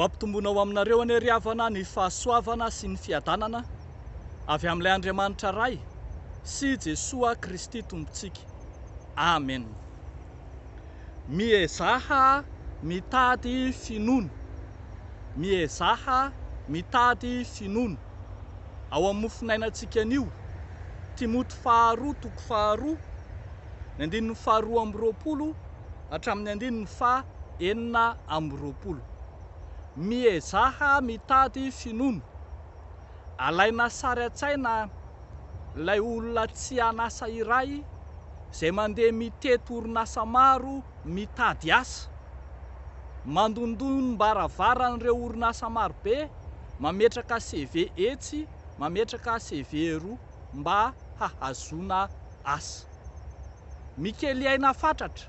Mampitombona ao aminareo anie ry havana ny fahasoavana sy ny fiadanana avy amin'ilay Andriamanitra ray sy Jesoa Kristy tompontsika. Amen. Miezaha mitady finoana. Miezaha mitady finoana. Ao amin'ny mofinainantsika anio, Timoty 2:2, ny 2:20 hatramin'ny 4:20. Miezaha mitady finoana. Alaina sary an-tsaina ilay olona tsy anasa iray izay mandeha mitety orinasa maro mitady asa, mandondom-baravarana orinasa marobe, mametraka CV etsy, mametraka CV roa mba hahazona asa. Mikely aina fatratra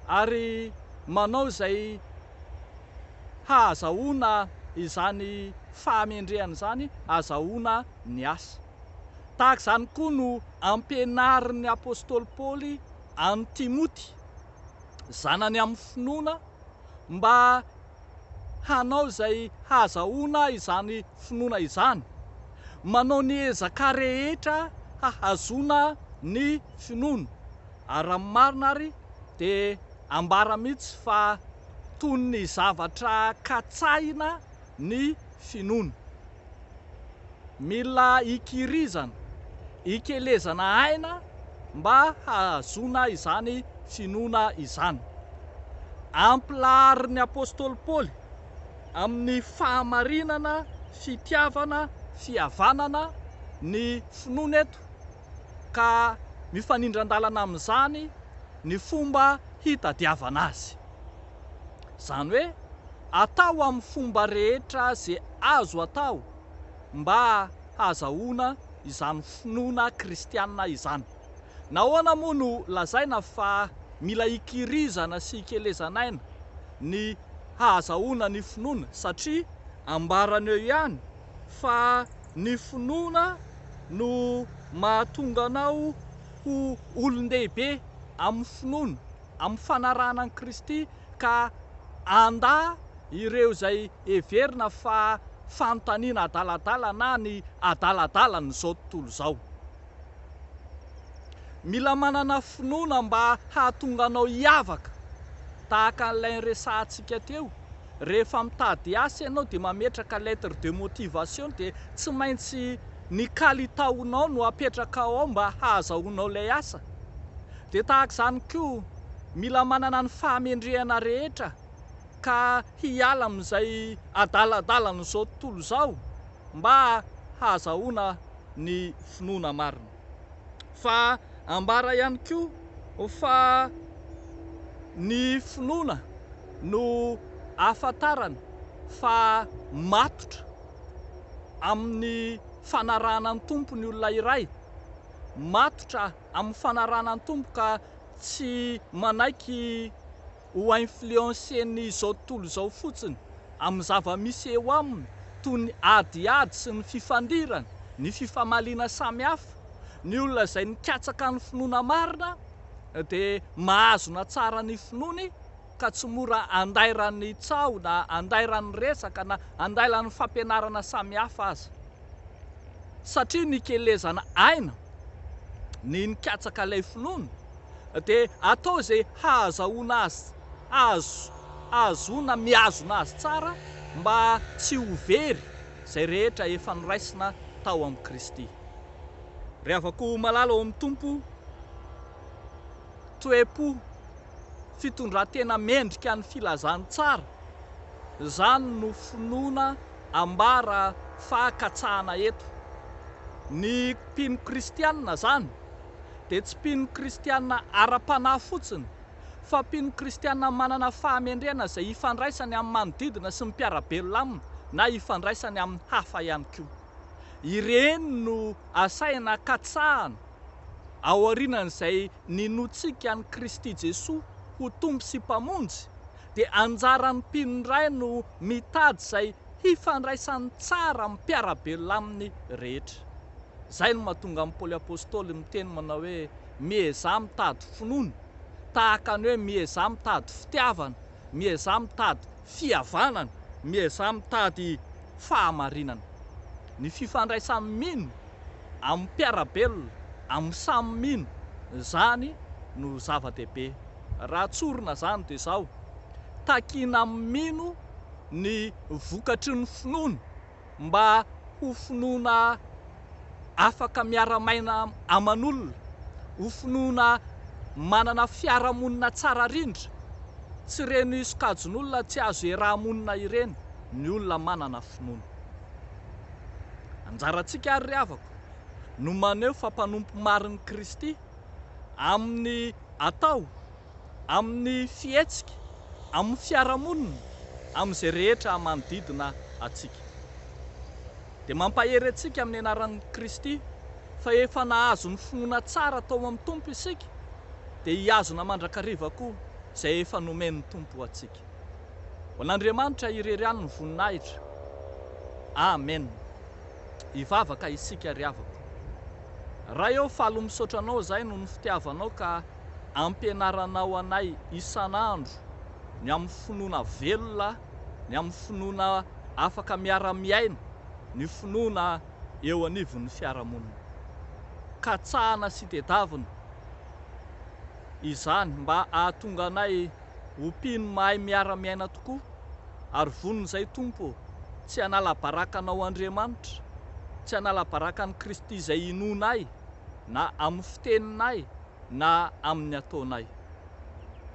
ary manao izay hahazahoana izany fahamendrehana izany, hahazahoana ny asa. Tahaka izany koa no ampianarin'ny apôstôly Paoly an'i Timoty, zanany amin'ny finoana, mba hanao izay hahazahoana izany finoana izany, manao ny ezaka rehetra hahazoana ny finoana. Ary amin'ny marina ary dia ambara mihitsy fa toy ny zavatra katsaina ny finoana. Mila hikirizana, hikelezana aina mba hahazoana izany finoana izany. Ampilaharin'ny apôstôly Paoly amin'ny fahamarinana, fitiavana, fihavanana ny finoana eto, ka mifanindran-dalana amin'izany ny fomba hitadiavana azy. Izany hoe atao amin'ny fomba rehetra izay azo atao mba hahazahoana izany finoana kristianina izany. Nahoana moa no lazaina fa mila hikirizana sy hikelezana aina ny hahazahoana ny finoana? Satria ambarana eo ihany fa ny finoana no mahatonga anao ho olon-dehibe amin'ny finoana, amin'ny fanarahana an'i Kristy, ka anda ireo izay heverina fa fanontaniana adaladala na ny adaladala n'izao tontolo izao. Mila manana finoana mba hahatonga anao hiavaka, tahaka an'ilay resahantsika teo. Rehefa mitady asa ianao dia mametraka lettre de motivation, dia tsy maintsy ny kalitaonao no apetraka ao mba hahazahoanao ilay asa. Dia tahaka izany koa mila manana ny fahamendrehana rehetra ka hiala amin'izay adaladala n'izao tontolo izao mba hahazahoana ny finoana marina. Fa ambara ihany koa fa ny finoana no ahafantarana fa matotra amin'ny fanarahana ny tompo ny olona iray, matotra amin'ny fanarahana ny tompo ka tsy manaiky ho influencen'ny izao tontolo izao fotsiny amin'ny zava-misy eo aminy, toy ny adiady sy ny fifandirana, ny fifamaliana samihafa. Ny olona izay nikatsaka ny finoana marina dia mahazona tsara ny finoany ka tsy mora andairan'ny tsao na andairan'ny resaka na andairan'ny fampianarana samihafa aza. Satria nikelezana aina ny nikatsaka ilay finoana dia atao izay hahazahoana azy, ahazoana mihazona azy tsara mba tsy ho very izay rehetra efa noraisina tao amin'ny Kristy. Rehavako malala ao amin'ny tompo, toe-po, fitondran-tena mendrika ny filazany tsara, izany no finoana ambara fahakatsahana eto. Ny mpino kristianina izany dia tsy mpino kristianina ara-panahy fotsiny, fa mpino kristianina manana fahamendrehana izay hifandraisany amin'ny manodidina sy ny mpiara-belona aminy, na hifandraisany amin'ny hafa ihany koa. Ireny no asaina katsahana ao aorianan'izay ninontsika an'i Kristy Jesoa ho tompo sy mpamonjy, dia anjaran'ny mpino iray no mitady izay hifandraisany tsara amin'ny mpiara-belona aminy rehetra. Izay no mahatonga amin'ny Paoly apôstôly miteny manao hoe miezaha mitady finoana, tahaka ny hoe miezaha mitady fitiavana, miezaha mitady fihavanana, mieza mitady fahamarinana. Ny fifandraisany mino amin'ny mpiarabelona, amin'ny samy mino, zany no zava-dehibe. Raha tsorina zany dia izao, takiana amin'ny mino ny vokatry ny finoana mba ho finoana afaka miara-maina aman'olona, ho finoana manana fiarahamonina tsara rindra, tsy ireny sokajin'olona tsy azo iaraha-monina ireny, ny olona manana finoana. Anjarantsika ary ry havako no maneho fampanompo marin'i Kristy amin'ny atao, amin'ny fihetsika, amin'ny fiarahamonina, amin'izay rehetra manodidina atsika. Dia mampahery antsika amin'ny anaran'i Kristy fa efa nahazo ny finoana tsara tao amin'ny Tompo isika, dia hiazona mandrakariva koa izay efa nomen'ny Tompo atsika. Ho an'Andriamanitra irery ihany ny voninahitra. Amen. Hivavaka isika ry havako. Raha eo falo misaotra anao izay no ny fitiavanao ka ampianaranao anay isan'andro ny amin'ny finoana velona, ny amin'ny finoana afaka miara-miaina, ny finoana eo anivon'ny fiarahamonina. Katsahana sy tedavina izany mba ahatonga anay ho mpino mahay miara-miaina tokoa, ary vonona izay Tompo tsy hanala barakanao Andriamanitra, tsy hanala barakan'i Kristy izay inonay na amin'ny fiteninay na amin'ny ataonay.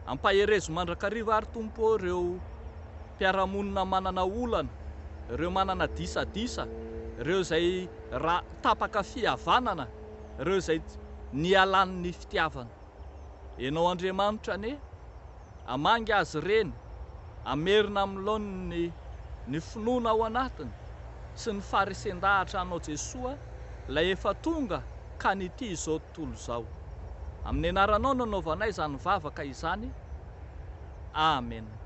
Ampaherezo mandrakariva ary Tompo ireo mpiarahamonina manana olana, ireo manana disadisa, ireo izay tapaka fihavanana, ireo izay nialan'ny fitiavana. Ianao Andriamanitra anie, hamangy azy ireny, amerina amin'ny laoniny ny finoana ao anatiny sy ny faharesen-dahatra anao Jesosy ilay efa tonga ka nity izao tontolo izao. Amin'ny anaranao nanaovanay izany vavaka izany. Amen.